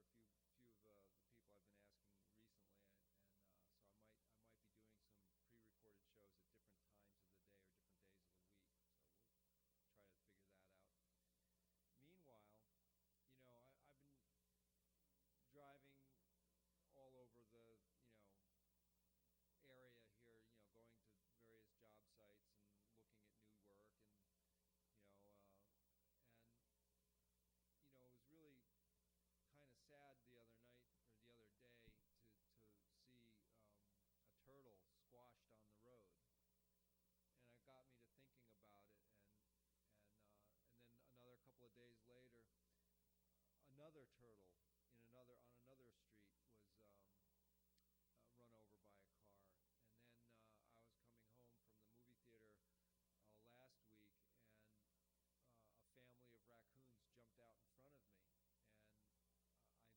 a few of the people I've been asking recently, and so I might be doing some pre-recorded shows at different times of the day or different days of the week. So we'll try to figure that out. Meanwhile, I've been driving all over the area here, going to various job sites and looking at new work, and it was really kind of sad the other night or the other day to see a turtle squashed on the road, and it got me to thinking about it, and then another couple of days later, another turtle on another street was run over by a car, and then I was coming home from the movie theater last week, and a family of raccoons jumped out in front of me, and I think I hit the last one of them.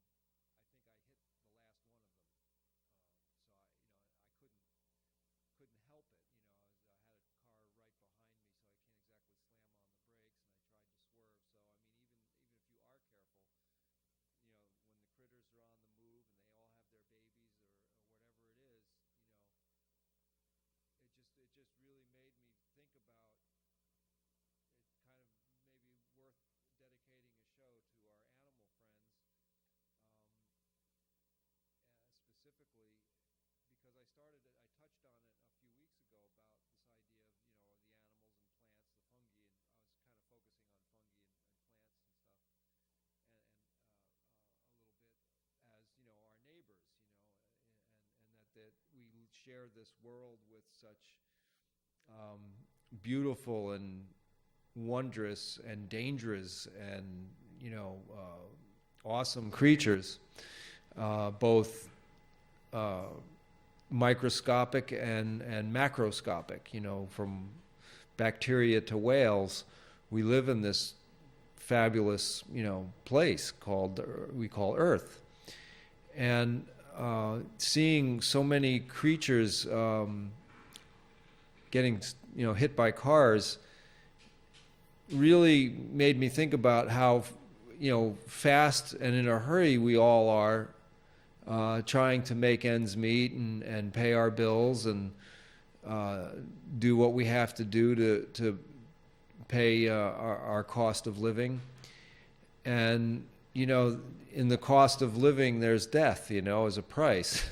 So I couldn't help it. I had a car right behind me, so I can't exactly slam on the brakes, and I tried to swerve. So I mean, even if you are careful, when the critters are on the move and they all have their babies or whatever it is, it just really made me think about it. Kind of maybe worth dedicating a show to our animal friends, specifically because I touched on it a few weeks ago about this idea of the animals and plants, the fungi, and I was kind of focusing on fungi and plants and stuff, and a little bit as our neighbors, and that we share this world with such beautiful and wondrous and dangerous and awesome creatures, both microscopic and macroscopic. From bacteria to whales, we live in this fabulous place we call Earth, and seeing so many creatures getting hit by cars really made me think about how fast and in a hurry we all are, trying to make ends meet and pay our bills and do what we have to do to pay our cost of living. And in the cost of living there's death, as a price.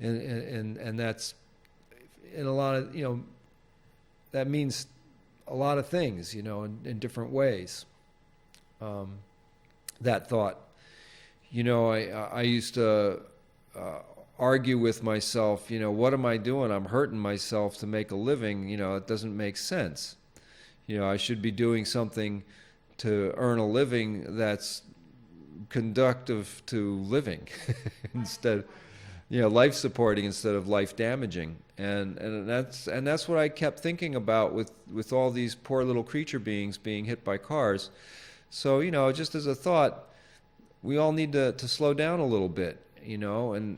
and that's in a lot of that means a lot of things, in different ways. That thought, I used to argue with myself, what am I doing? I'm hurting myself to make a living. It doesn't make sense. I should be doing something to earn a living that's conductive to living instead, life supporting instead of life damaging. And that's what I kept thinking about with all these poor little creature beings being hit by cars. So, just as a thought, we all need to slow down a little bit, and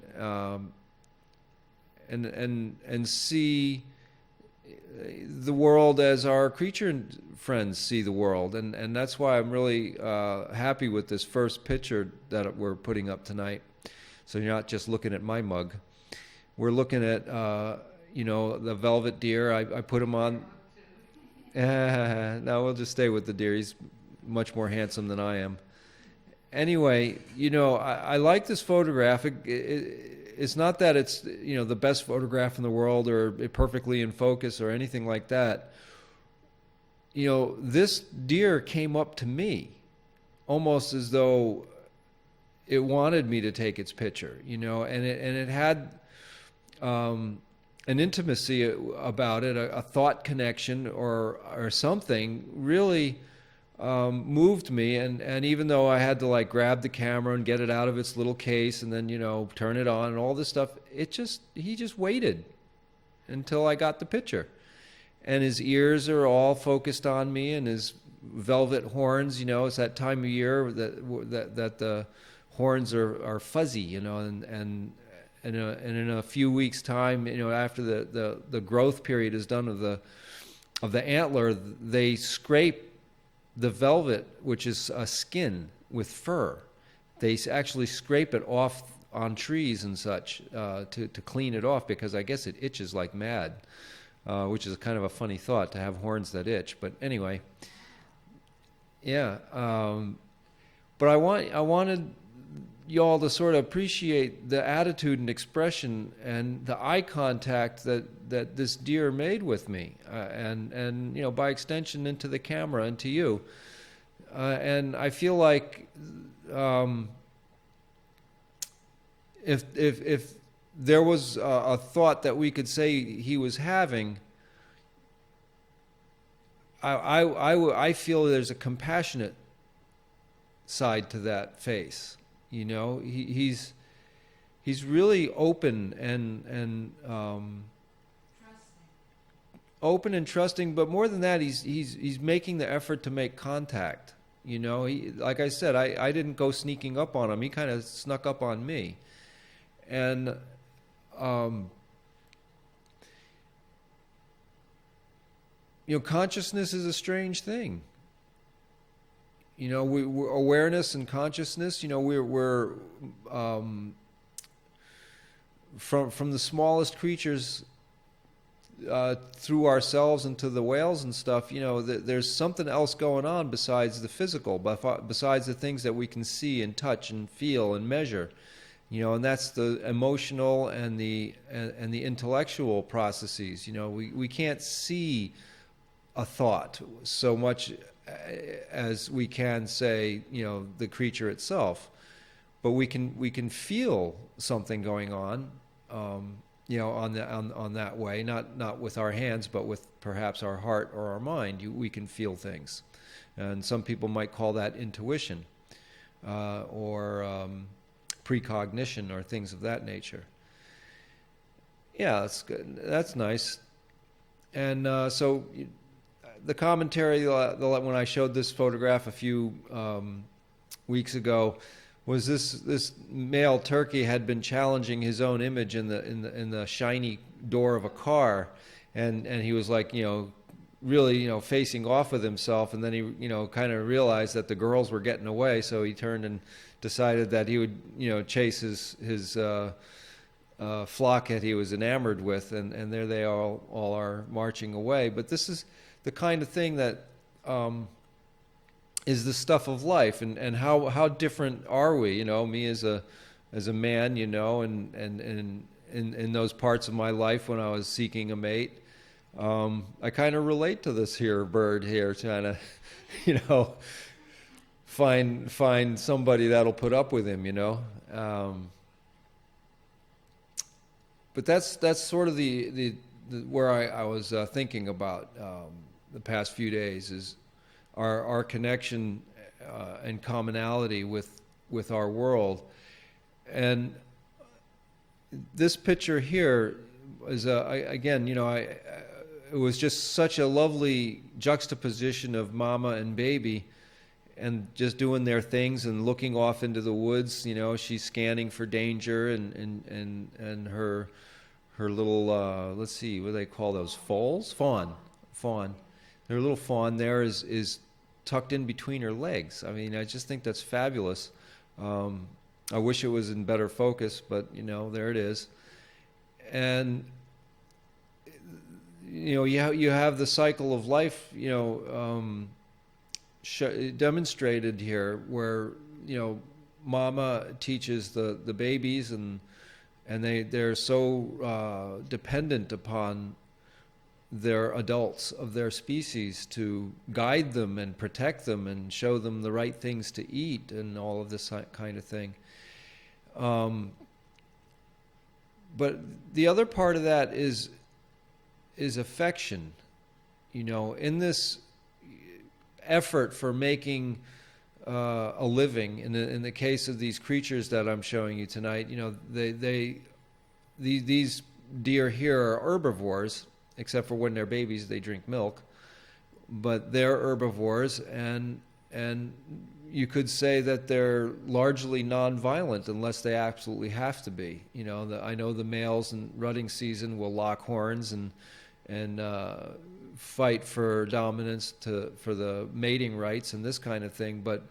see the world as our creature friends see the world. And that's why I'm really happy with this first picture that we're putting up tonight. So you're not just looking at my mug. We're looking at, the velvet deer. I put him on. No, we'll just stay with the deer. He's much more handsome than I am. Anyway, I like this photograph. It's not that it's, the best photograph in the world or perfectly in focus or anything like that. This deer came up to me almost as though it wanted me to take its picture, and it had an intimacy about it, a thought connection or something really moved me. And even though I had to grab the camera and get it out of its little case and then turn it on and all this stuff, he just waited until I got the picture. And his ears are all focused on me, and his velvet horns, it's that time of year that the horns are fuzzy, and in a few weeks' time, after the growth period is done of the antler, they scrape the velvet, which is a skin with fur. they actually scrape it off on trees and such to clean it off, because I guess it itches like mad, which is kind of a funny thought, to have horns that itch. But anyway, yeah. But I wanted y'all to sort of appreciate the attitude and expression and the eye contact that this deer made with me, and by extension into the camera and to you. And I feel like if there was a thought that we could say he was having, I feel there's a compassionate side to that face. He's really open and open and trusting, but more than that, he's making the effort to make contact. Like I said, I didn't go sneaking up on him. He kind of snuck up on me. And consciousness is a strange thing. We're awareness and consciousness. We're from the smallest creatures through ourselves into the whales and stuff. There's something else going on besides the physical, besides the things that we can see and touch and feel and measure. And that's the emotional and the intellectual processes. We can't see a thought so much as we can say, the creature itself, but we can feel something going on, on that way, not with our hands, but with perhaps our heart or our mind. We can feel things, and some people might call that intuition, or precognition, or things of that nature. Yeah, that's good. That's nice. And so the commentary when I showed this photograph a few weeks ago was this male turkey had been challenging his own image in the shiny door of a car, and he was like, really, facing off with himself, and then he, kind of realized that the girls were getting away, so he turned and decided that he would, chase his flock that he was enamored with, and there they all are marching away. But this is the kind of thing that is the stuff of life, and how different are we? Me as a man, and in those parts of my life when I was seeking a mate, I kind of relate to this here bird here, trying to, find somebody that'll put up with him, But that's sort of the where I was thinking about the past few days, is our connection and commonality with our world. And this picture here is again, it was just such a lovely juxtaposition of mama and baby, and just doing their things and looking off into the woods. She's scanning for danger, and her little let's see, what do they call those, foals? Fawn. Her little fawn there is tucked in between her legs. I mean, I just think that's fabulous. I wish it was in better focus, but there it is. And you have the cycle of life, demonstrated here, where mama teaches the babies, and they're so dependent upon their adults of their species to guide them and protect them and show them the right things to eat and all of this kind of thing. But the other part of that is affection. In this effort for making a living, in the case of these creatures that I'm showing you tonight, these deer here are herbivores, except for when they're babies they drink milk, but they're herbivores, and you could say that they're largely non-violent unless they absolutely have to be. I know the males in rutting season will lock horns and fight for dominance for the mating rights and this kind of thing, but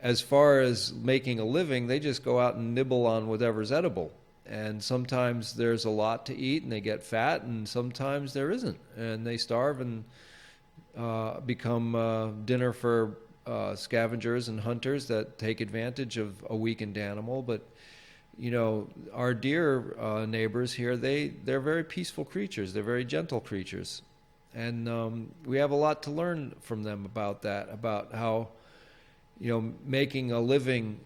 as far as making a living, they just go out and nibble on whatever's edible. And sometimes there's a lot to eat and they get fat, and sometimes there isn't. And they starve and become dinner for scavengers and hunters that take advantage of a weakened animal. But, our deer neighbors here, they're very peaceful creatures. They're very gentle creatures. And we have a lot to learn from them about that, about how, making a living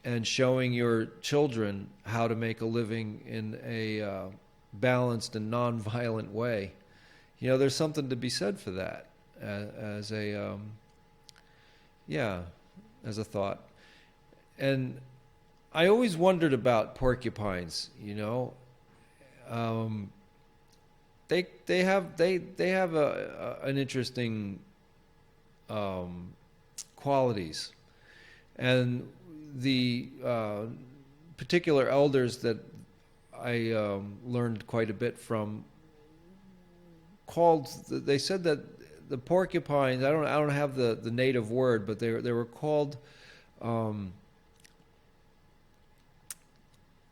and showing your children how to make a living in a balanced and nonviolent way. There's something to be said for that as a thought. And I always wondered about porcupines. They have an interesting qualities, and the particular elders that I learned quite a bit from they said that the porcupines, I don't have the native word, but they were called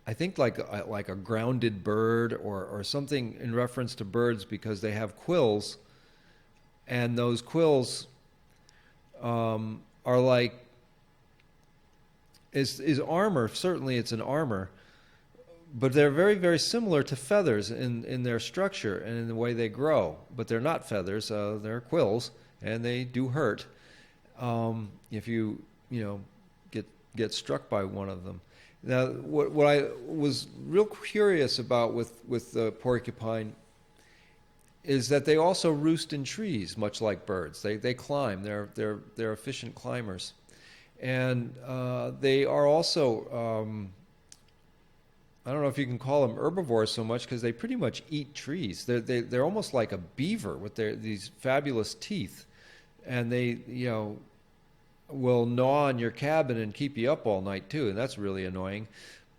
I think like a grounded bird or something in reference to birds, because they have quills, and those quills are like is armor. Certainly it's an armor, but they're very, very similar to feathers in their structure and in the way they grow. But they're not feathers, they're quills, and they do hurt if you get struck by one of them. Now, what I was real curious about with the porcupine is that they also roost in trees, much like birds. They climb. They're efficient climbers, and they are also I don't know if you can call them herbivores so much, because they pretty much eat trees. They're almost like a beaver with these fabulous teeth, and they will gnaw on your cabin and keep you up all night too, and that's really annoying.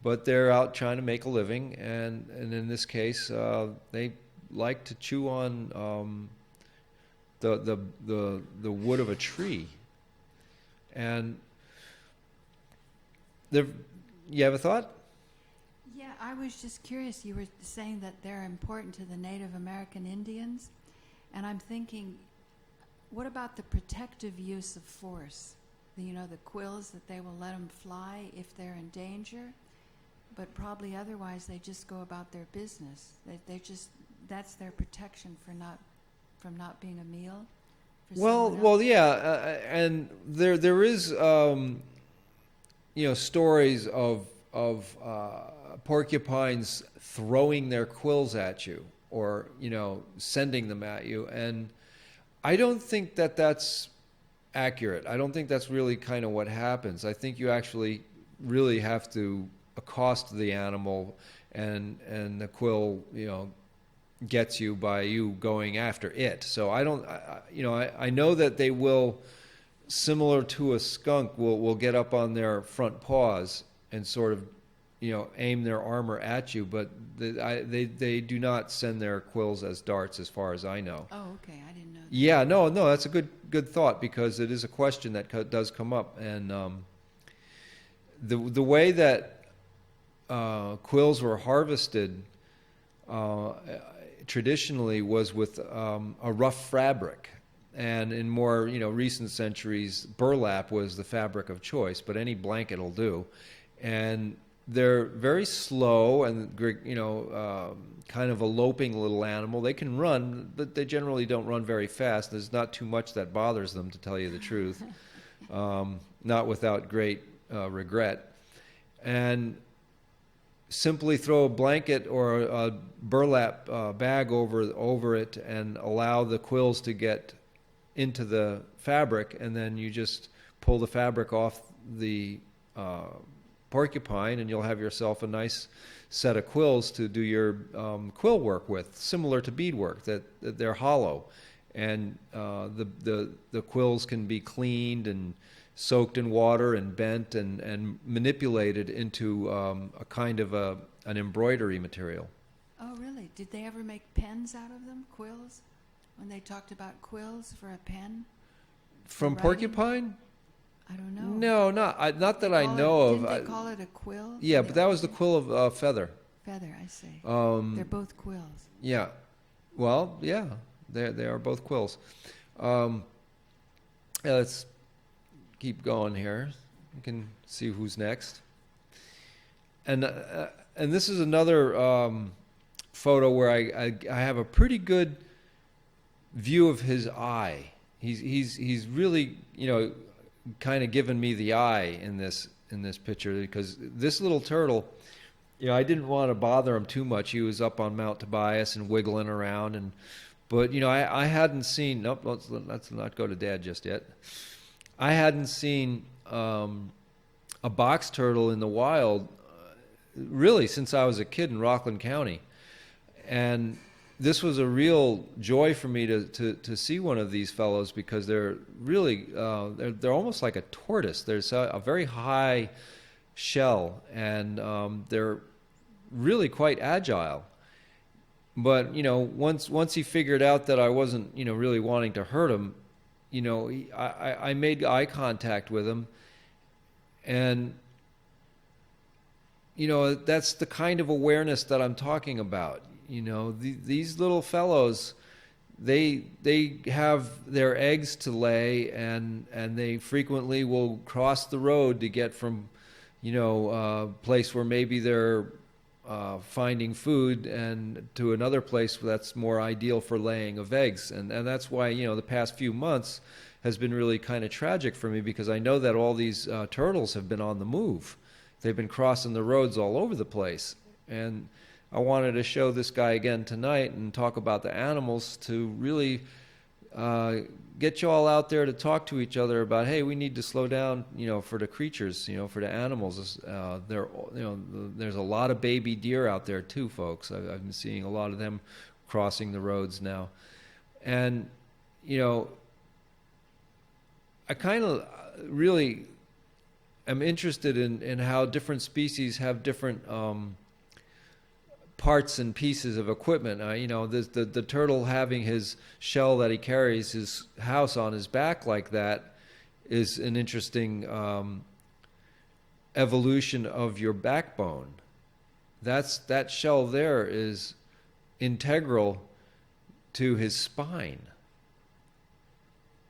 But they're out trying to make a living, and in this case, they like to chew on the wood of a tree. And you have a thought? Yeah, I was just curious. You were saying that they're important to the Native American Indians, and I'm thinking, what about the protective use of force? The quills, that they will let them fly if they're in danger, but probably otherwise they just go about their business. That's their protection from not being a meal. Well, yeah, and there is stories of porcupines throwing their quills at you, or sending them at you, and I don't think that's accurate. I don't think that's really kind of what happens. I think you actually really have to accost the animal, and the quill gets you by you going after it. So I know that they will, similar to a skunk, will get up on their front paws and sort of aim their armor at you, but they do not send their quills as darts, as far as I know. Oh, okay, I didn't know that. Yeah, no, that's a good thought, because it is a question that does come up, and the way that quills were harvested traditionally was with a rough fabric, and in more recent centuries, burlap was the fabric of choice, but any blanket will do, and they're very slow and kind of a loping little animal. They can run, but they generally don't run very fast. There's not too much that bothers them, to tell you the truth, not without great regret. And simply throw a blanket or a burlap bag over it and allow the quills to get into the fabric, and then you just pull the fabric off the porcupine, and you'll have yourself a nice set of quills to do your quill work with, similar to beadwork, that they're hollow, and the quills can be cleaned and soaked in water and bent and manipulated into a kind of an embroidery material. Oh, really? Did they ever make pens out of them, quills? When they talked about quills for a pen? From porcupine? I don't know. No, not that I know of. Didn't they call it a quill? Yeah, but that was the quill of feather. Feather, I see. They're both quills. Yeah. Well, yeah, they are both quills. Yeah, let's keep going here. You can see who's next. And this is another photo where I have a pretty good view of his eye. He's really, kind of given me the eye in this picture, because this little turtle, I didn't want to bother him too much. He was up on Mount Tobias and wiggling around, but I hadn't seen. Nope, let's not go to Dad just yet. I hadn't seen a box turtle in the wild really since I was a kid in Rockland County, and this was a real joy for me to see one of these fellows, because they're really they're almost like a tortoise. There's a very high shell, and they're really quite agile. But once he figured out that I wasn't really wanting to hurt him, I made eye contact with him, and that's the kind of awareness that I'm talking about. These little fellows, they have their eggs to lay, and they frequently will cross the road to get from a place where maybe they're finding food and to another place that's more ideal for laying of eggs. And that's why the past few months has been really kind of tragic for me, because I know that all these turtles have been on the move. They've been crossing the roads all over the place, and I wanted to show this guy again tonight and talk about the animals, to really get you all out there to talk to each other about, hey, we need to slow down, for the creatures, for the animals. There's a lot of baby deer out there too, folks. I've been seeing a lot of them crossing the roads now, and I kind of really am interested in how different species have different parts and pieces of equipment. The turtle having his shell that he carries, his house on his back like that, is an interesting evolution of your backbone. That shell there is integral to his spine.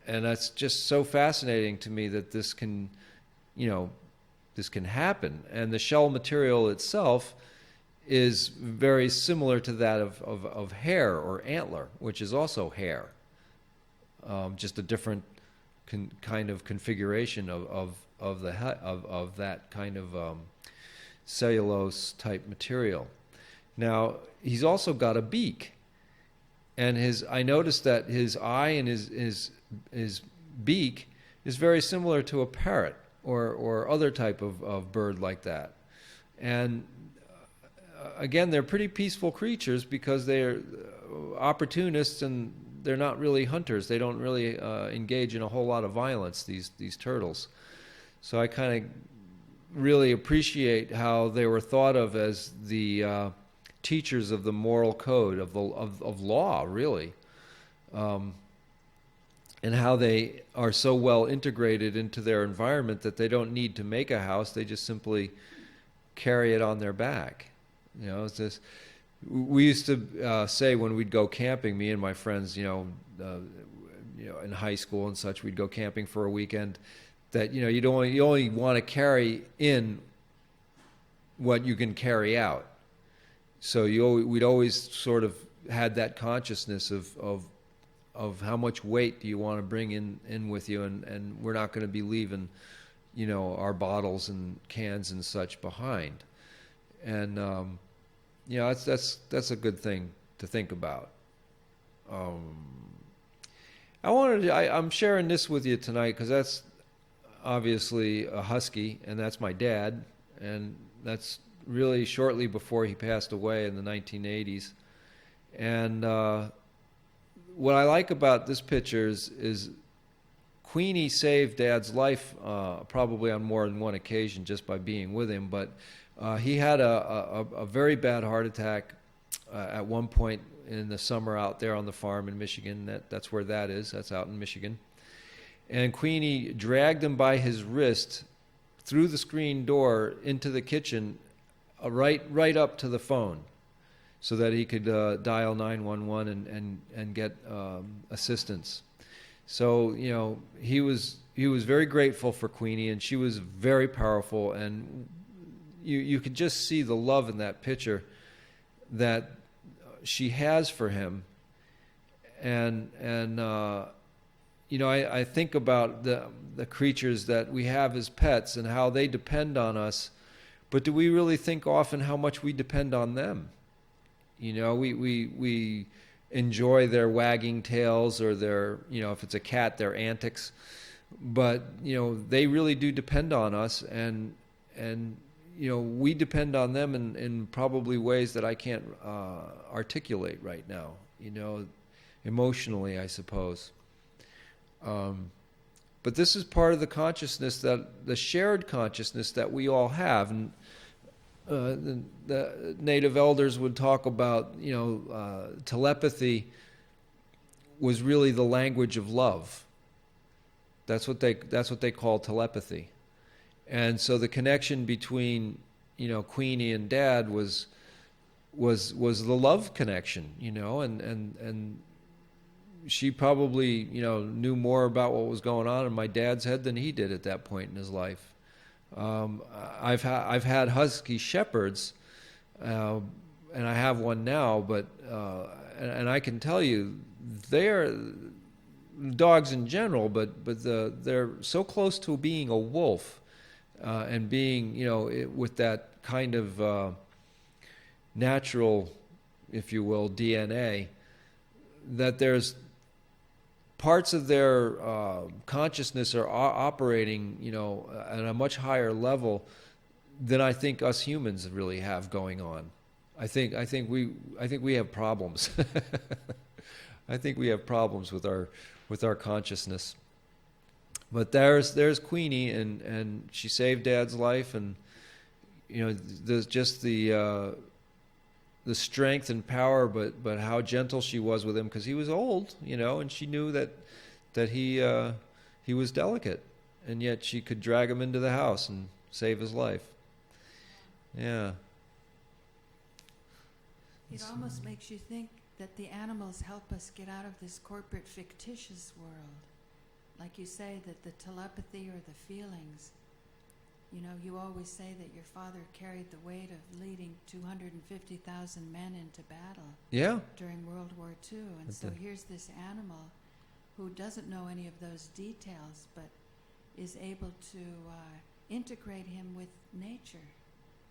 And that's just so fascinating to me that this can happen. And the shell material itself is very similar to that of hair or antler, which is also hair, just a different kind of configuration of that kind of cellulose type material. Now he's also got a beak, and I noticed that his eye and his beak is very similar to a parrot or other type of bird like that. And again, they're pretty peaceful creatures, because they're opportunists and they're not really hunters. They don't really engage in a whole lot of violence, these turtles. So I kind of really appreciate how they were thought of as the teachers of the moral code of law, really, and how they are so well integrated into their environment that they don't need to make a house. They just simply carry it on their back. It's just, we used to say when we'd go camping, me and my friends, in high school and such, we'd go camping for a weekend, that you only want to carry in what you can carry out. So we'd always sort of had that consciousness of how much weight do you want to bring in with you, and we're not going to be leaving our bottles and cans and such behind. And that's a good thing to think about. I'm sharing this with you tonight because that's obviously a husky, and that's my dad, and that's really shortly before he passed away in the 1980s. And what I like about this picture is Queenie saved Dad's life probably on more than one occasion just by being with him, but he had a very bad heart attack at one point in the summer out there on the farm in Michigan. That's where that is. That's out in Michigan. And Queenie dragged him by his wrist through the screen door into the kitchen, right up to the phone, so that he could dial 911 and get assistance. So he was very grateful for Queenie, and she was very powerful, and you could just see the love in that picture that she has for him. And I think about the creatures that we have as pets and how they depend on us, but do we really think often how much we depend on them? We enjoy their wagging tails, or their, if it's a cat, their antics, but they really do depend on us, and we depend on them in probably ways that I can't articulate right now, emotionally, I suppose. But this is part of the consciousness, the shared consciousness that we all have. And the native elders would talk about, telepathy was really the language of love. That's what they call telepathy. And so the connection between, Queenie and Dad was the love connection, and she probably, knew more about what was going on in my dad's head than he did at that point in his life. I've had husky shepherds, and I have one now, but and I can tell you, they're dogs in general, but they're so close to being a wolf, and being, with that kind of natural, if you will, DNA, that there's parts of their consciousness are operating, at a much higher level than I think us humans really have going on. I think we have problems. I think we have problems with our consciousness. But there's Queenie, and she saved Dad's life, and there's just the strength and power, but how gentle she was with him, because he was old, and she knew that he was delicate, and yet she could drag him into the house and save his life. Yeah. It almost makes you think that the animals help us get out of this corporate fictitious world. Like you say, that the telepathy or the feelings, you always say that your father carried the weight of leading 250,000 men into battle during World War II. And so here's this animal who doesn't know any of those details, but is able to integrate him with nature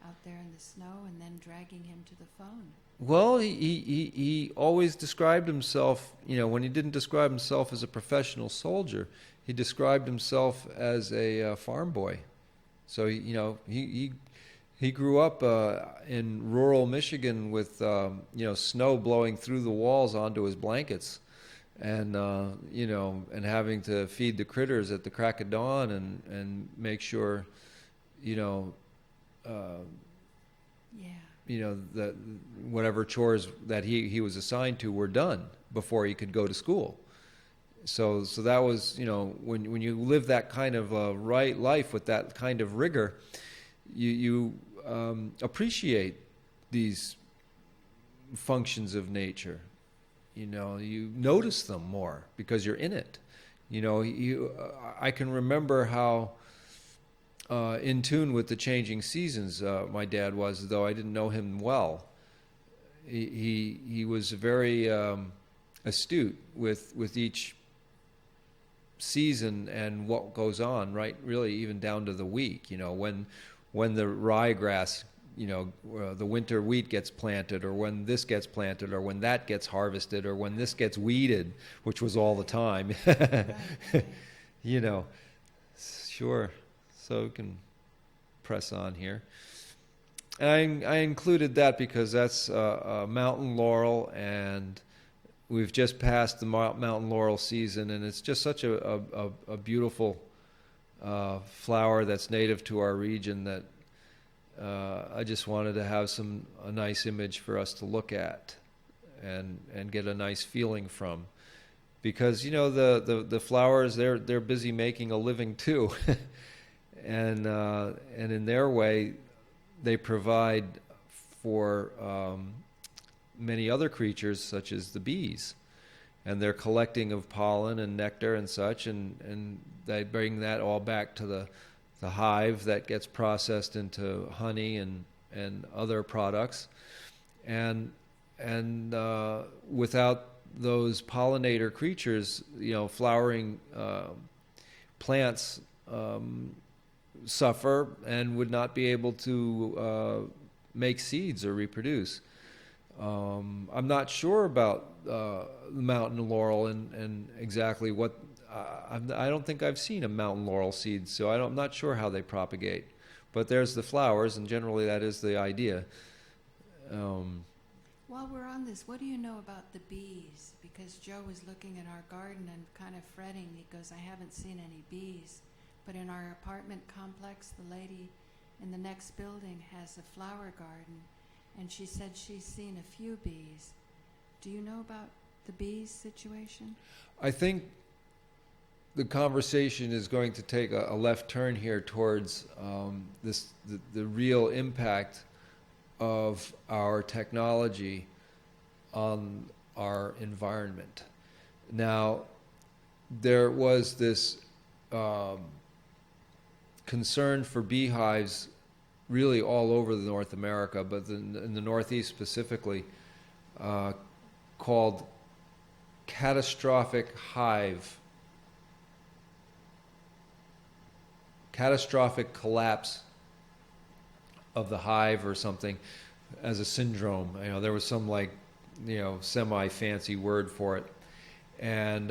out there in the snow, and then dragging him to the phone. Well, he always described himself, when he didn't describe himself as a professional soldier, he described himself as a farm boy. So, he grew up in rural Michigan with, snow blowing through the walls onto his blankets, and, and having to feed the critters at the crack of dawn, and make sure, that whatever chores that he was assigned to were done before he could go to school. So that was, when you live that kind of right life with that kind of rigor, you appreciate these functions of nature. You notice them more because you're in it. I can remember how in tune with the changing seasons my dad was, though I didn't know him well. He was very astute with each season and what goes on, right? Really, even down to the week. When the ryegrass, the winter wheat gets planted, or when this gets planted, or when that gets harvested, or when this gets weeded, which was all the time. Right. Sure. So we can press on here. And I included that because that's mountain laurel, and we've just passed the mountain laurel season, and it's just such a beautiful flower that's native to our region that I just wanted to have a nice image for us to look at and get a nice feeling from. because the flowers, they're busy making a living too, and in their way, they provide for many other creatures such as the bees, and they're collecting of pollen and nectar and such, and they bring that all back to the hive that gets processed into honey and other products, and without those pollinator creatures, flowering plants suffer and would not be able to make seeds or reproduce. I'm not sure about the mountain laurel and exactly what. I don't think I've seen a mountain laurel seed, so I'm not sure how they propagate. But there's the flowers, and generally that is the idea. While we're on this, what do you know about the bees? Because Joe was looking at our garden and kind of fretting. He goes, I haven't seen any bees. But in our apartment complex, the lady in the next building has a flower garden, and she said she's seen a few bees. Do you know about the bees situation? I think the conversation is going to take a left turn here towards the real impact of our technology on our environment. Now, there was this concern for beehives really all over North America, but in the Northeast specifically, called catastrophic collapse of the hive or something as a syndrome. There was some semi-fancy word for it. And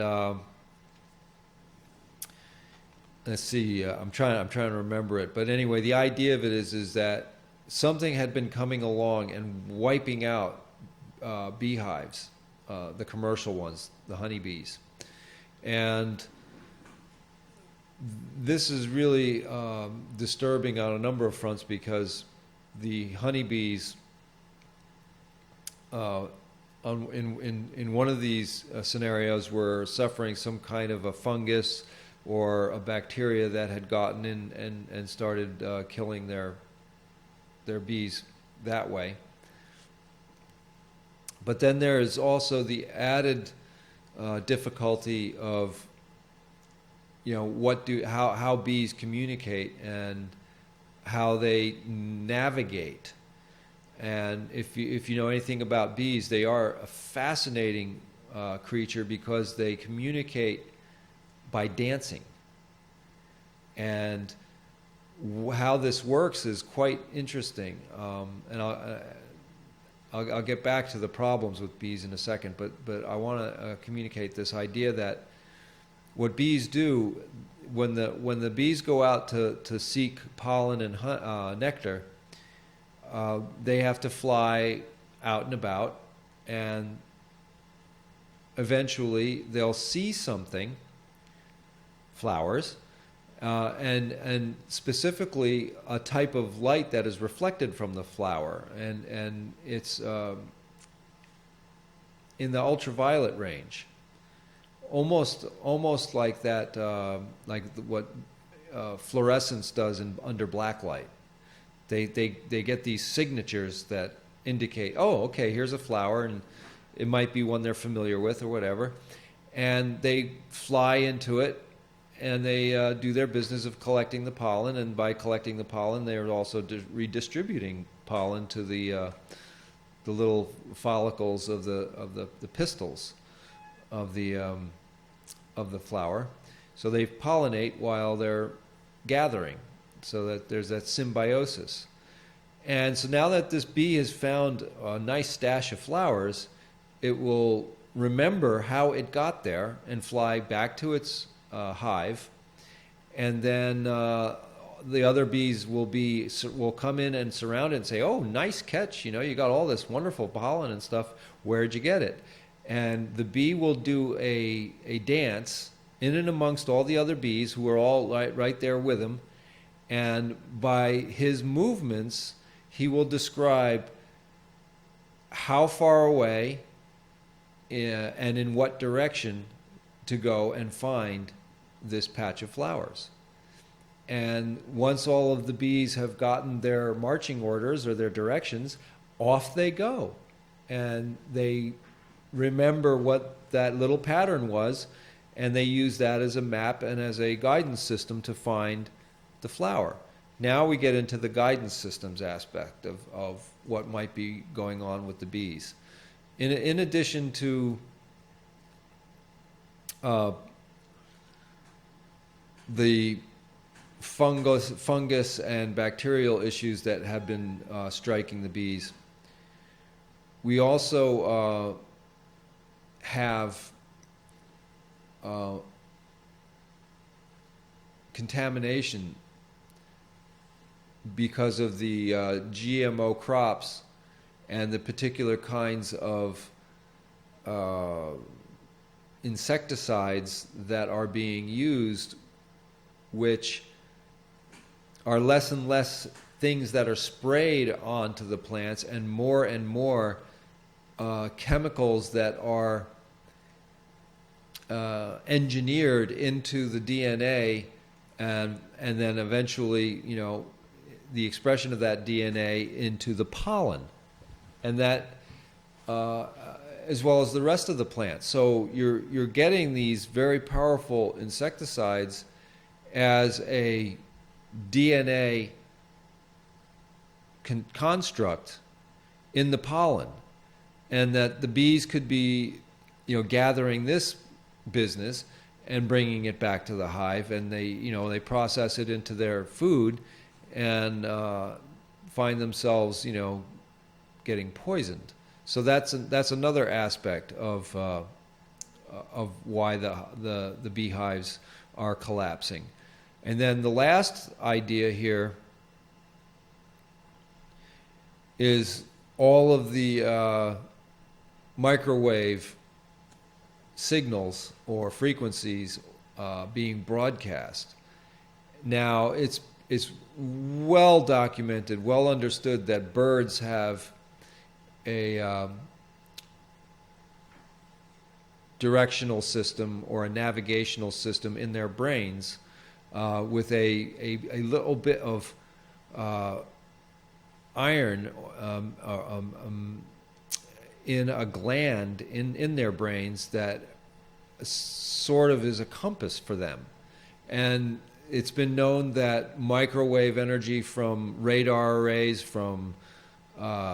let's see, I'm trying to remember it. But anyway, the idea of it is that something had been coming along and wiping out beehives, the commercial ones, the honeybees. And this is really disturbing on a number of fronts, because the honeybees, in one of these scenarios, were suffering some kind of a fungus or a bacteria that had gotten in and started killing their bees that way. But then there is also the added difficulty of how bees communicate and how they navigate. And if you know anything about bees, they are a fascinating creature because they communicate by dancing. And how this works is quite interesting. And I'll get back to the problems with bees in a second, but I want to communicate this idea that what bees do, when the bees go out to seek pollen and nectar, they have to fly out and about, and eventually they'll see something, flowers, and specifically a type of light that is reflected from the flower, and it's in the ultraviolet range. Almost like that, what fluorescence does under black light. They get these signatures that indicate, oh, okay, here's a flower, and it might be one they're familiar with or whatever, and they fly into it, and they do their business of collecting the pollen, and by collecting the pollen, they're also redistributing pollen to the little follicles of the pistils of the flower. So they pollinate while they're gathering, so that there's that symbiosis. And so now that this bee has found a nice stash of flowers, it will remember how it got there and fly back to its hive, and then the other bees will come in and surround it and say, "Oh, nice catch! You got all this wonderful pollen and stuff. Where'd you get it?" And the bee will do a dance in and amongst all the other bees who are all right there with him, and by his movements, he will describe how far away and in what direction to go and find this patch of flowers. And once all of the bees have gotten their marching orders or their directions, off they go. And they remember what that little pattern was, and they use that as a map and as a guidance system to find the flower. Now we get into the guidance systems aspect of what might be going on with the bees. In addition to the fungus and bacterial issues that have been striking the bees, we also have contamination because of the GMO crops and the particular kinds of insecticides that are being used, which are less and less things that are sprayed onto the plants and more chemicals that are engineered into the DNA, and then eventually, the expression of that DNA into the pollen, and that as well as the rest of the plant. So you're getting these very powerful insecticides as a DNA construct in the pollen, and that the bees could be, gathering this business and bringing it back to the hive, and they process it into their food and find themselves, getting poisoned. So that's another aspect of why the beehives are collapsing. And then the last idea here is all of the microwave signals or frequencies being broadcast. Now, it's well documented, well understood that birds have a directional system or a navigational system in their brains with a little bit of iron in a gland in their brains that sort of is a compass for them. And it's been known that microwave energy from radar arrays, from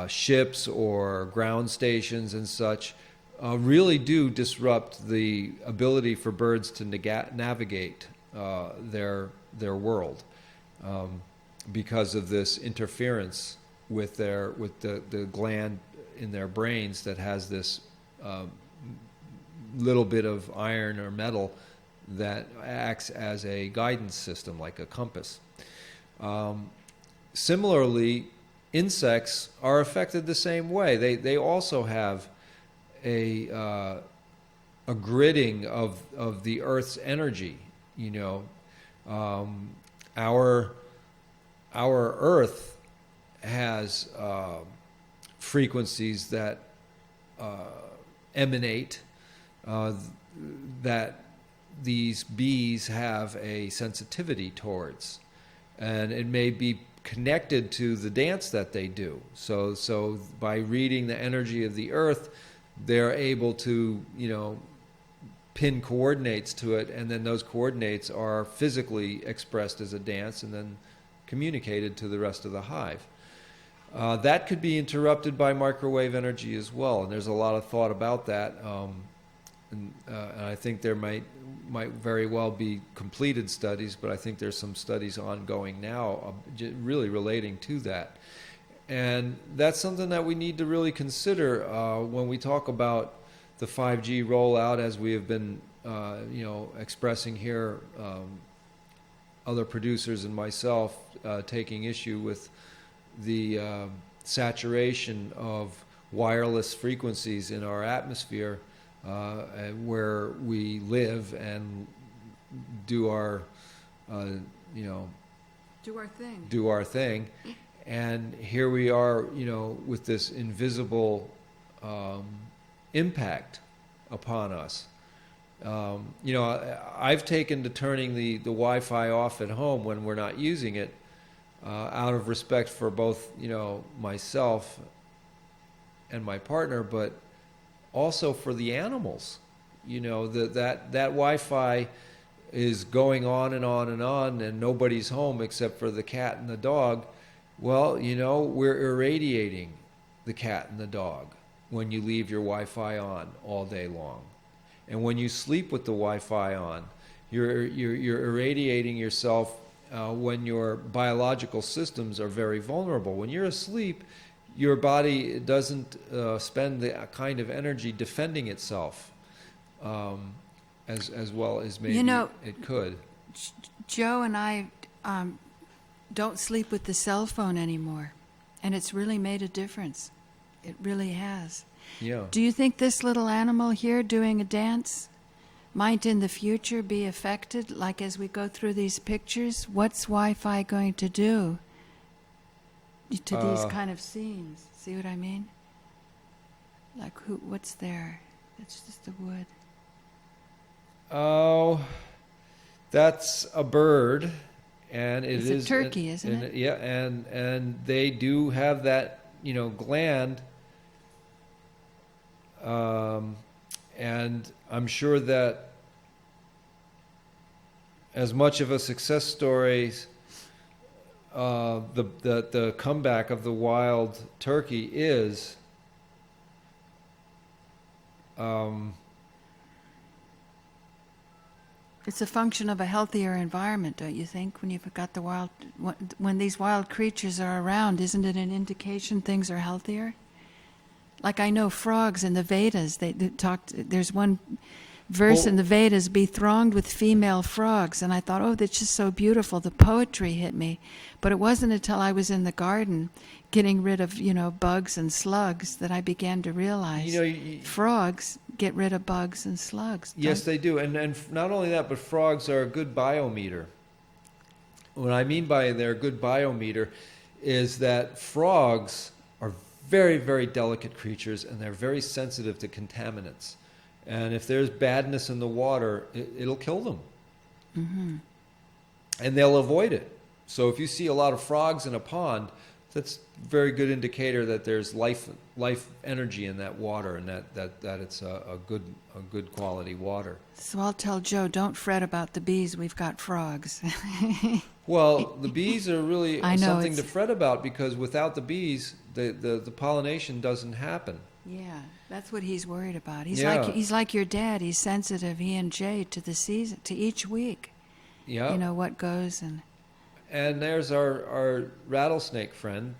ships or ground stations and such, really do disrupt the ability for birds to navigate their world because of this interference with the gland in their brains that has this little bit of iron or metal that acts as a guidance system, like a compass. Similarly, insects are affected the same way. They also have a gridding of the Earth's energy. Our Earth has frequencies that emanate that these bees have a sensitivity towards, and it may be connected to the dance that they do. So by reading the energy of the Earth, they're able to pin coordinates to it, and then those coordinates are physically expressed as a dance and then communicated to the rest of the hive. That could be interrupted by microwave energy as well, and there's a lot of thought about that. And I think there might very well be completed studies, but I think there's some studies ongoing now really relating to that. And that's something that we need to really consider when we talk about the 5G rollout, as we have been expressing here, other producers and myself taking issue with the saturation of wireless frequencies in our atmosphere where we live and do our do our thing. And here we are, with this invisible impact upon us. You know, I've taken to turning the Wi-Fi off at home when we're not using it, out of respect for both, you know, myself and my partner, but also for the animals. You know, that Wi-Fi is going on and on and on, and nobody's home except for the cat and the dog. Well, you know, we're irradiating the cat and the dog when you leave your Wi-Fi on all day long. And when you sleep with the Wi-Fi on, you're irradiating yourself when your biological systems are very vulnerable. When you're asleep, your body doesn't spend the kind of energy defending itself as well as maybe it could. Joe and I don't sleep with the cell phone anymore, and it's really made a difference. It really has. Yeah. Do you think this little animal here doing a dance might in the future be affected, like as we go through these pictures? What's Wi-Fi going to do to these kind of scenes? See what I mean? Like what's there? It's just the wood. Oh, that's a bird, and it's a turkey, isn't it? Yeah, and they do have that, you know, gland. And I'm sure that as much of a success story, the comeback of the wild turkey is, it's a function of a healthier environment, don't you think? When you've got when these wild creatures are around, isn't it an indication things are healthier? Like I know frogs in the Vedas, they talked, there's one verse in the Vedas, be thronged with female frogs. And I thought, oh, that's just so beautiful. The poetry hit me. But it wasn't until I was in the garden getting rid of, you know, bugs and slugs that I began to realize frogs get rid of bugs and slugs. Yes, they do. And not only that, but frogs are a good biometer. What I mean by they're a good biometer is that frogs are very, very delicate creatures, and they're very sensitive to contaminants. And if there's badness in the water, it'll kill them. Mm-hmm. And they'll avoid it. So if you see a lot of frogs in a pond, that's a very good indicator that there's life energy in that water, and that it's a good quality water. So I'll tell Joe, don't fret about the bees. We've got frogs. Well, the bees are really something to it's fret about, because without the bees, the pollination doesn't happen. Yeah, that's what he's worried about. He's like your dad. He's sensitive. He and Jay to the season, to each week. Yeah. You know what goes and. And there's our rattlesnake friend.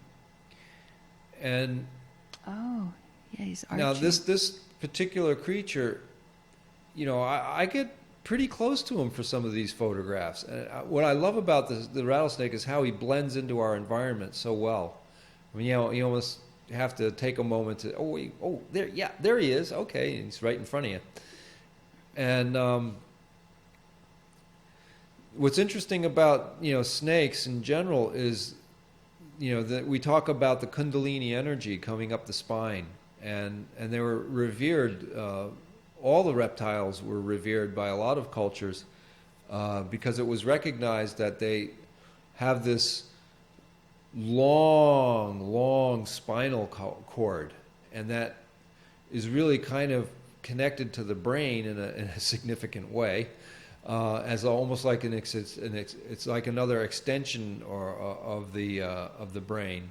And oh, yeah, he's Archie. now this particular creature, you know, I get pretty close to him for some of these photographs. And what I love about the rattlesnake is how he blends into our environment so well. I mean, you know, you almost have to take a moment to there he is. Okay, he's right in front of you. And what's interesting about, you know, snakes in general is, you know, that we talk about the Kundalini energy coming up the spine, and they were revered. All the reptiles were revered by a lot of cultures because it was recognized that they have this long spinal cord, and that is really kind of connected to the brain in a significant way, as almost like it's like another extension of the brain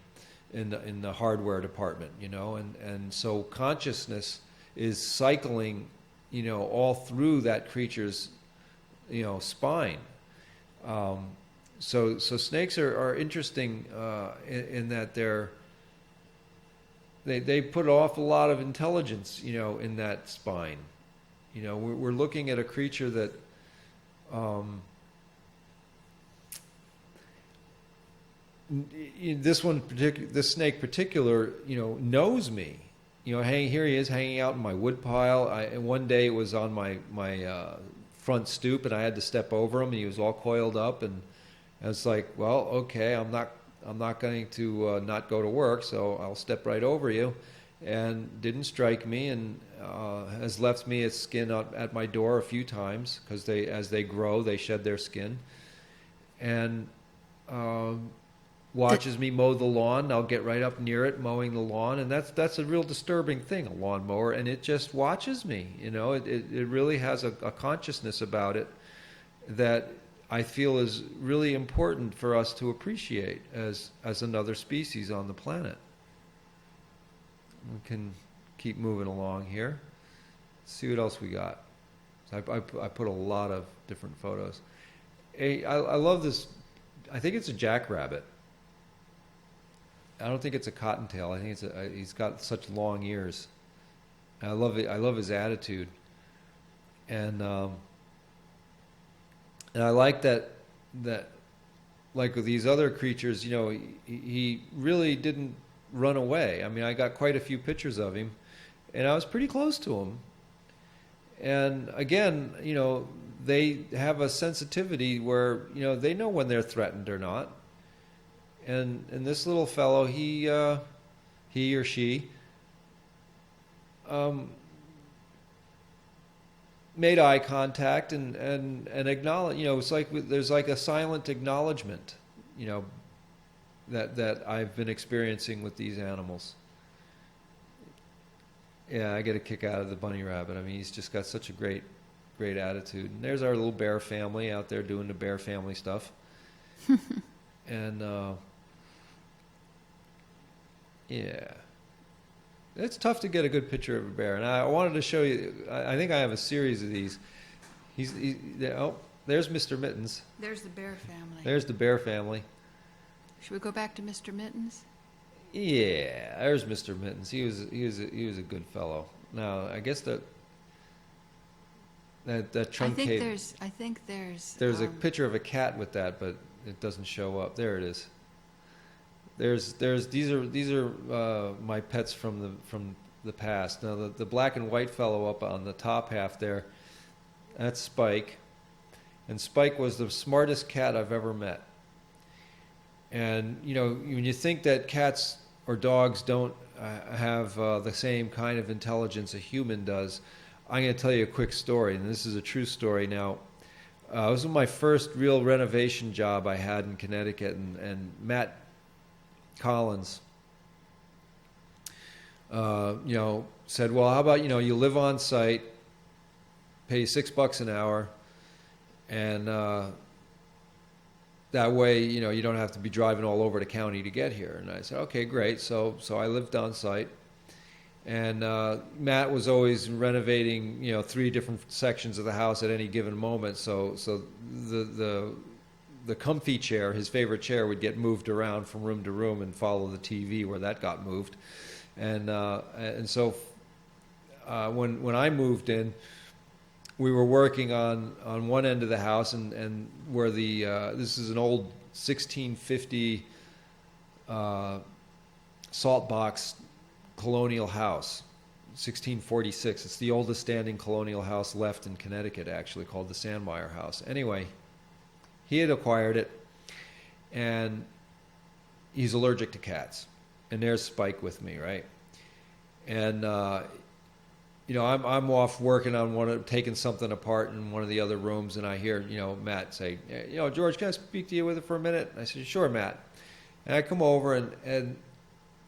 in the hardware department, you know, and so consciousness is cycling, you know, all through that creature's, you know, spine. So snakes are interesting in that they put an awful lot of intelligence, you know, in that spine. You know, we're looking at a creature that this snake particular, you know, knows me. You know, here he is hanging out in my wood pile. And one day it was on my front stoop, and I had to step over him, and he was all coiled up, and I was like, well, okay, I'm not going to not go to work, so I'll step right over you, and didn't strike me, and has left me its skin at my door a few times because as they grow, they shed their skin, and watches me mow the lawn. I'll get right up near it mowing the lawn, and that's a real disturbing thing, a lawnmower, and it just watches me. It really has a consciousness about it that I feel is really important for us to appreciate as another species on the planet. We can keep moving along here. Let's see what else we got. I put a lot of different photos. I love this. I think it's a jackrabbit. I don't think it's a cottontail. I think he's got such long ears. I love it. I love his attitude, and I like that like with these other creatures, he really didn't run away. I mean, I got quite a few pictures of him, and I was pretty close to him. And again, they have a sensitivity where they know when they're threatened or not. And this little fellow, he or she made eye contact and acknowledge. It's like there's like a silent acknowledgement, that I've been experiencing with these animals. Yeah, I get a kick out of the bunny rabbit. I mean, he's just got such a great attitude. And there's our little bear family out there doing the bear family stuff. And yeah, it's tough to get a good picture of a bear. And I wanted to show you. I think I have a series of these. There's Mr. Mittens. There's the bear family. There's the bear family. Should we go back to Mr. Mittens? Yeah, there's Mr. Mittens. He was a good fellow. Now, I guess that truncated. I think there's. There's a picture of a cat with that, but it doesn't show up. There it is. These are my pets from the past. Now the black and white fellow up on the top half there, that's Spike, and Spike was the smartest cat I've ever met. And when you think that cats or dogs don't have the same kind of intelligence a human does, I'm going to tell you a quick story, and this is a true story. Now, it was my first real renovation job I had in Connecticut, and Matt Collins, said, well, how about, you live on site, pay you $6 an hour, and that way, you don't have to be driving all over the county to get here. And I said, okay, great. So I lived on site, and Matt was always renovating, 3 different sections of the house at any given moment. So the comfy chair, his favorite chair, would get moved around from room to room and follow the TV where that got moved. And so when I moved in, we were working on one end of the house, and where this is an old 1650 salt box colonial house, 1646. It's the oldest standing colonial house left in Connecticut, actually, called the Sandmeyer House. Anyway, he had acquired it, and he's allergic to cats. And there's Spike with me, right? And I'm off working on taking something apart in one of the other rooms, and I hear, Matt say, George, can I speak to you for a minute? And I said, sure, Matt. And I come over, and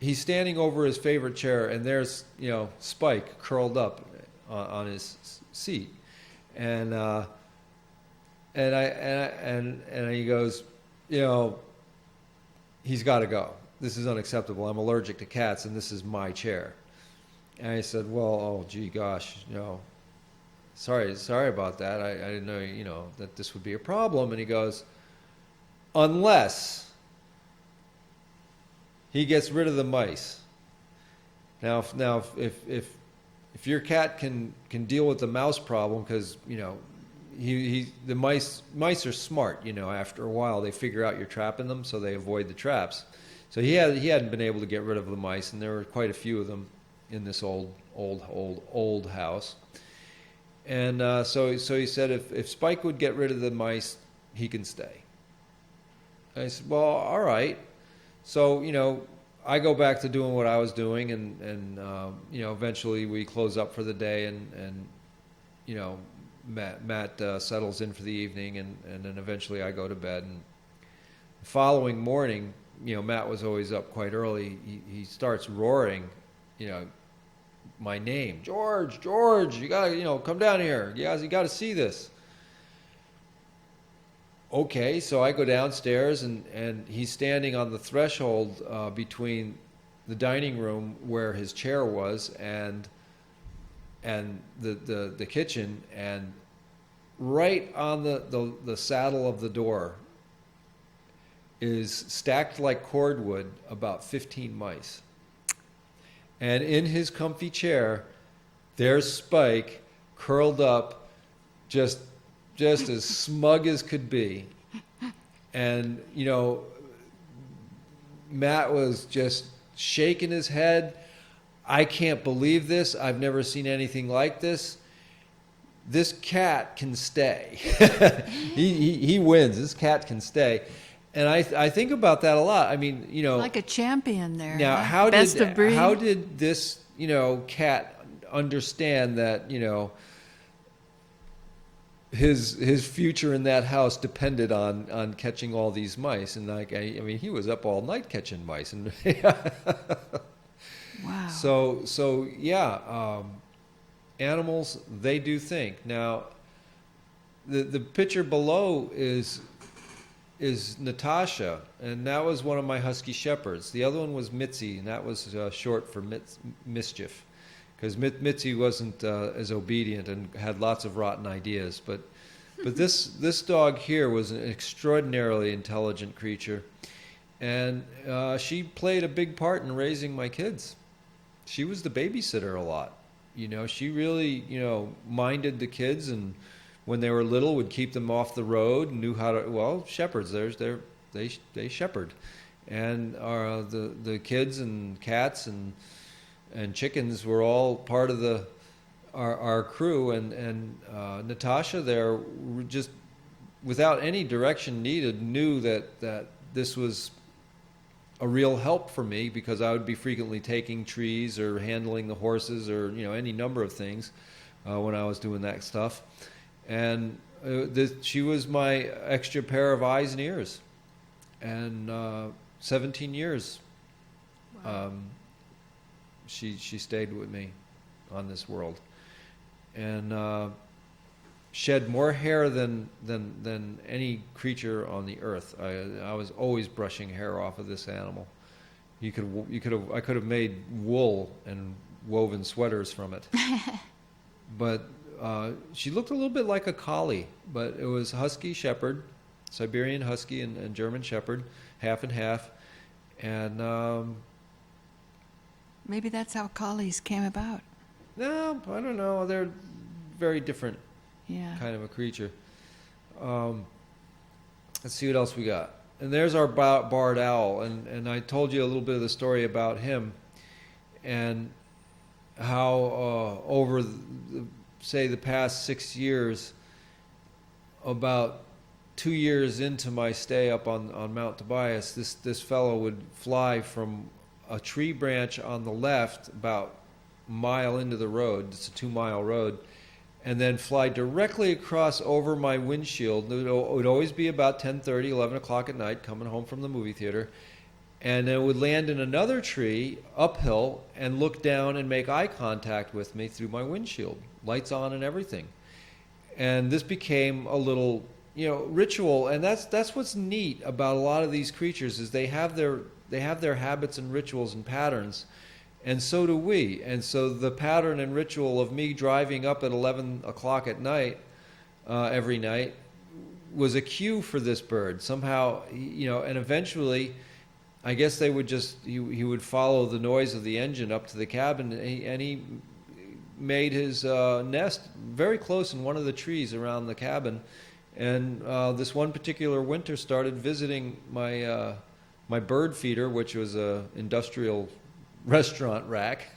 he's standing over his favorite chair, and there's, Spike curled up on his seat. And he goes, he's got to go. This is unacceptable. I'm allergic to cats, and this is my chair. And I said, well, oh, gee, gosh, sorry about that. I didn't know, that this would be a problem. And he goes, unless he gets rid of the mice. Now, if your cat can deal with the mouse problem, because the mice are smart. After a while they figure out you're trapping them, so they avoid the traps. So he hadn't been able to get rid of the mice, and there were quite a few of them in this old house. And so he said if Spike would get rid of the mice, he can stay. I said, well, all right. So I go back to doing what I was doing, and eventually we close up for the day, and Matt settles in for the evening, and then eventually I go to bed. And the following morning, Matt was always up quite early. He starts roaring, my name, George, you gotta, come down here. You gotta see this. Okay, so I go downstairs, and he's standing on the threshold between the dining room where his chair was and the kitchen, and right on the saddle of the door is stacked like cordwood about 15 mice. And in his comfy chair, there's Spike curled up, just as smug as could be. And, Matt was just shaking his head. I can't believe this. I've never seen anything like this. This cat can stay. he wins. This cat can stay. And I think about that a lot. I mean, like a champion there. Now, huh? Best of breed. How did this, cat understand that, his future in that house depended on catching all these mice? And he was up all night catching mice. And wow. So yeah, animals, they do think. Now, the picture below is Natasha, and that was one of my husky shepherds. The other one was Mitzi, and that was short for mischief, because Mitzi wasn't as obedient and had lots of rotten ideas. But this dog here was an extraordinarily intelligent creature, and she played a big part in raising my kids. She was the babysitter a lot. She really minded the kids, and when they were little, would keep them off the road, knew how to, shepherds, they shepherd. And the kids and cats and chickens were all part of our crew. And Natasha there, just without any direction needed, knew that this was a real help for me, because I would be frequently taking trees or handling the horses or, any number of things when I was doing that stuff. And she was my extra pair of eyes and ears. And 17 years Wow. She stayed with me on this world, and shed more hair than any creature on the earth. I was always brushing hair off of this animal. I could have made wool and woven sweaters from it. But she looked a little bit like a collie, but it was husky shepherd, Siberian husky and German shepherd, half and half. And Maybe that's how collies came about. no, I don't know. They're very different Yeah. kind of a creature. Let's see what else we got. And there's our barred owl, and I told you a little bit of the story about him, and how over the past 6 years, about 2 years into my stay up on Mount Tobias, this fellow would fly from a tree branch on the left about a mile into the road. It's a 2-mile road. And then fly directly across over my windshield. It would always be about 10:30, 11 o'clock at night, coming home from the movie theater. And then it would land in another tree uphill and look down and make eye contact with me through my windshield, lights on and everything. And this became a little, ritual. And that's what's neat about a lot of these creatures, is they have their habits and rituals and patterns. And so do we. And so the pattern and ritual of me driving up at 11 o'clock at night, every night, was a cue for this bird. Somehow, and eventually, I guess they would he would follow the noise of the engine up to the cabin, and he made his nest very close in one of the trees around the cabin. And this one particular winter started visiting my bird feeder, which was a industrial restaurant rack.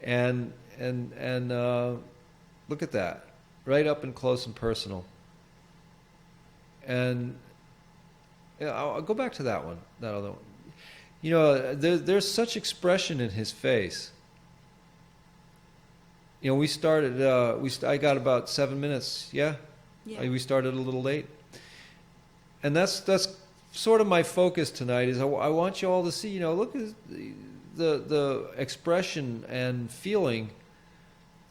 and look at that, right up and close and personal. And I'll go back to that one, that other one. there's such expression in his face. We started. I got about 7 minutes. Yeah, Yeah. we started a little late, and that's sort of my focus tonight. Is I want you all to see. Look at the expression and feeling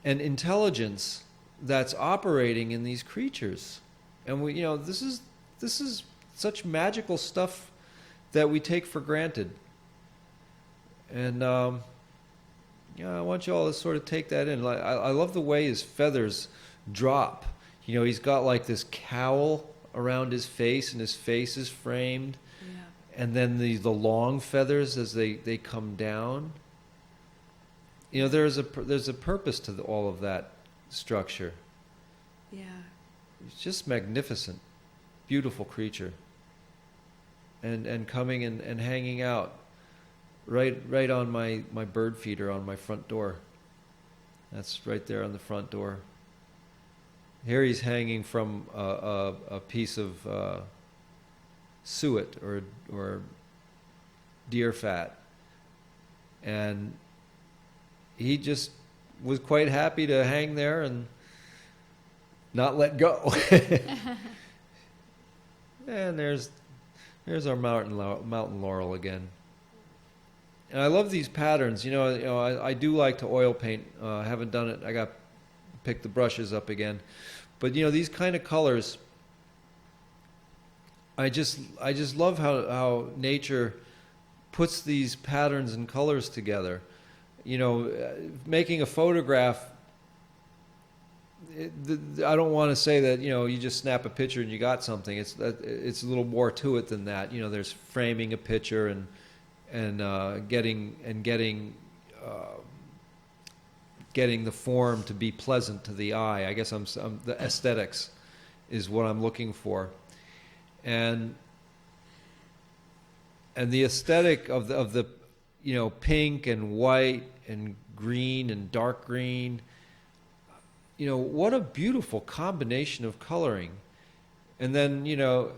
and intelligence that's operating in these creatures, and this is such magical stuff that we take for granted, and I want you all to sort of take that in. I love the way his feathers drop. He's got like this cowl around his face, and his face is framed. Yeah. And then the long feathers as they come down. There's a purpose to all of that structure. Yeah. It's just magnificent, beautiful creature. And coming and hanging out right on my bird feeder on my front door. That's right there on the front door. Here he's hanging from a piece of suet or deer fat, and he just was quite happy to hang there and not let go. And there's our mountain laurel again. And I love these patterns. I do like to oil paint. I haven't done it. I got to pick the brushes up again. But these kind of colors, I just love how nature puts these patterns and colors together. Making a photograph, I don't want to say that you just snap a picture and you got something. It's a little more to it than that. There's framing a picture and getting the form to be pleasant to the eye. I guess the aesthetics is what I'm looking for, and the aesthetic of the pink and white and green and dark green. What a beautiful combination of coloring. And then,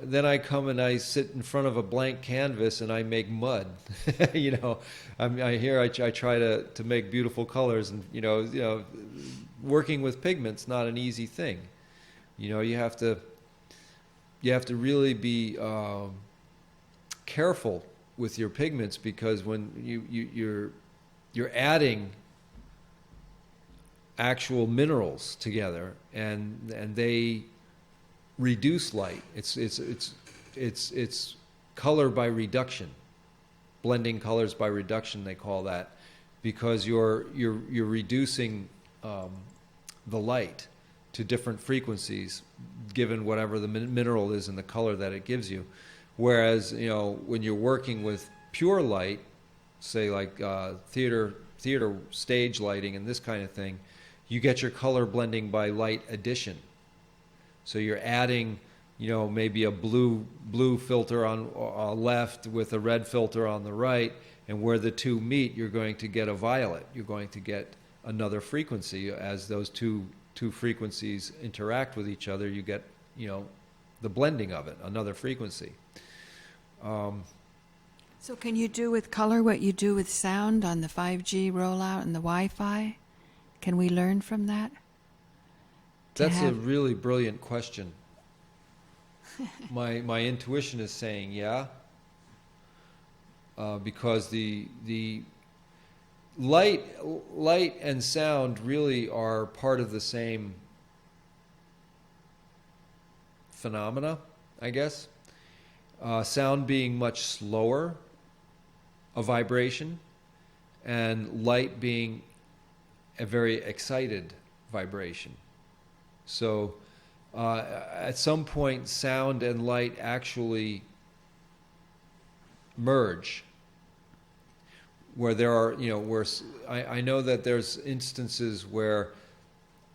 then I come and I sit in front of a blank canvas and I make mud. I try to make beautiful colors, and working with pigment's not an easy thing. You have to really be careful with your pigments, because when you're adding actual minerals together, and they reduce light. It's color by reduction, blending colors by reduction. They call that, because you're reducing the light to different frequencies, given whatever the mineral is and the color that it gives you. Whereas when you're working with pure light, say like theater stage lighting and this kind of thing, you get your color blending by light addition. So you're adding, maybe a blue filter on left with a red filter on the right, and where the two meet, you're going to get a violet. You're going to get another frequency. As those two frequencies interact with each other, you get, the blending of it, another frequency. So can you do with color what you do with sound on the 5G rollout and the Wi-Fi? Can we learn from that? That's a really brilliant question. My intuition is saying yeah, because the light and sound really are part of the same phenomena, I guess. Sound being much slower a vibration, and light being a very excited vibration. So at some point, sound and light actually merge, where there are, where I know that there's instances where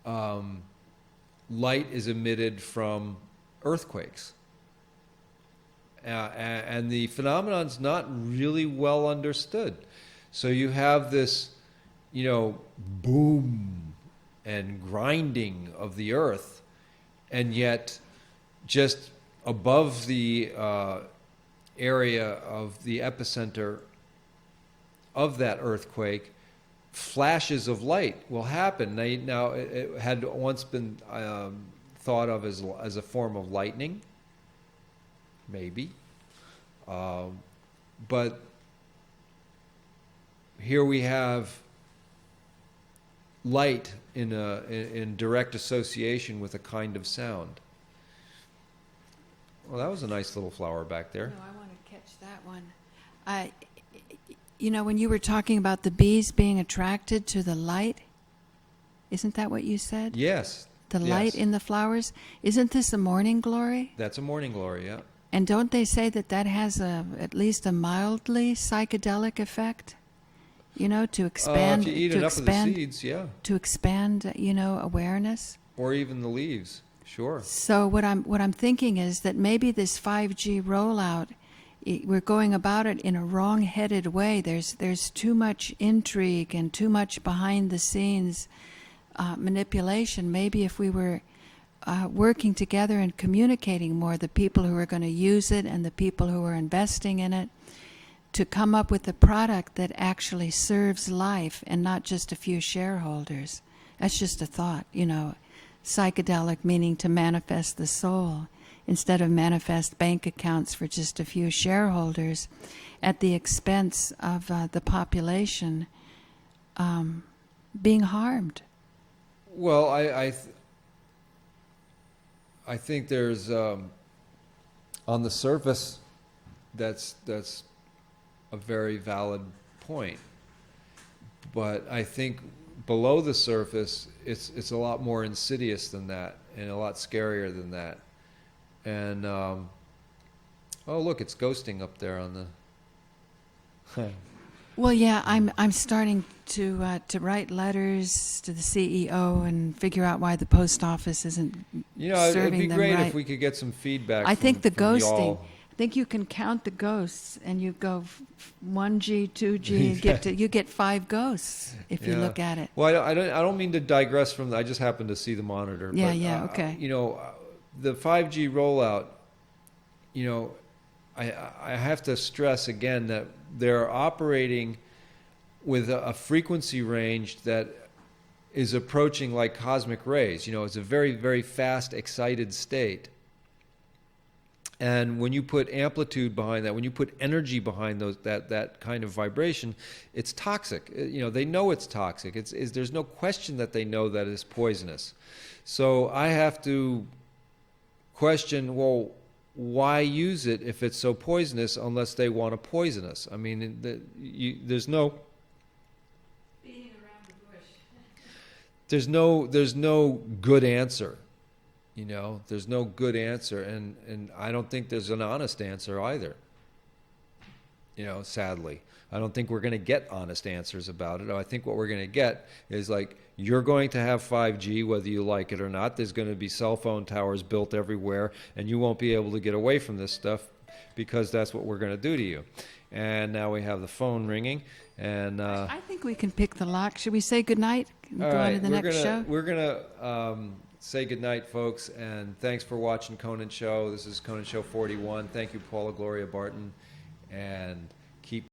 light is emitted from earthquakes. And the phenomenon's not really well understood. So you have this, boom and grinding of the earth, and yet just above the area of the epicenter of that earthquake, flashes of light will happen. Now it had once been thought of as a form of lightning, maybe, but here we have light in direct association with a kind of sound. Well, that was a nice little flower back there. No, I want to catch that one. You know, when you were talking about the bees being attracted to the light, isn't that what you said? Yes. The yes. light in the flowers? Isn't this a morning glory? That's a morning glory, yeah. And don't they say that that has at least a mildly psychedelic effect? You know, to expand, if you eat enough of the seeds, yeah. To expand, you know, awareness. Or even the leaves, sure. So what I'm thinking is that maybe this 5G rollout, we're going about it in a wrong-headed way. There's too much intrigue and too much behind-the-scenes manipulation. Maybe if we were working together and communicating more, the people who are going to use it and the people who are investing in it, to come up with a product that actually serves life and not just a few shareholders. That's just a thought, you know. Psychedelic meaning to manifest the soul instead of manifest bank accounts for just a few shareholders at the expense of the population being harmed. Well, I think there's on the surface that's a very valid point, but I think below the surface it's a lot more insidious than that and a lot scarier than that. And oh look, it's ghosting up there on the Well, yeah, I'm starting to write letters to the CEO and figure out why the post office isn't serving it'd be them great right. if we could get some feedback. I think the from ghosting. y'all. I think you can count the ghosts, and you go 1G, 2G, and you get 5 ghosts if you look at it. Well, I don't mean to digress from that. I just happened to see the monitor. Yeah, but, yeah, okay. You know, the 5G rollout. You know, I have to stress again that they're operating with a frequency range that is approaching like cosmic rays. You know, it's a very, very fast, excited state. And when you put amplitude behind that, when you put energy behind that kind of vibration, it's toxic. You know, they know it's toxic. There's no question that they know that it's poisonous. So I have to question, well, why use it if it's so poisonous unless they want to poison us? I mean, there's no... Beating around the bush. There's no good answer. You know, there's no good answer, and I don't think there's an honest answer either. You know, sadly. I don't think we're going to get honest answers about it. I think what we're going to get is like, you're going to have 5G whether you like it or not. There's going to be cell phone towers built everywhere, and you won't be able to get away from this stuff because that's what we're going to do to you. And now we have the phone ringing, and I think we can pick the lock. Should we say goodnight and go on to the next show? We're going to say goodnight, folks, and thanks for watching Conant Show. This is Conant Show 41. Thank you, Paula Gloria Barton, and keep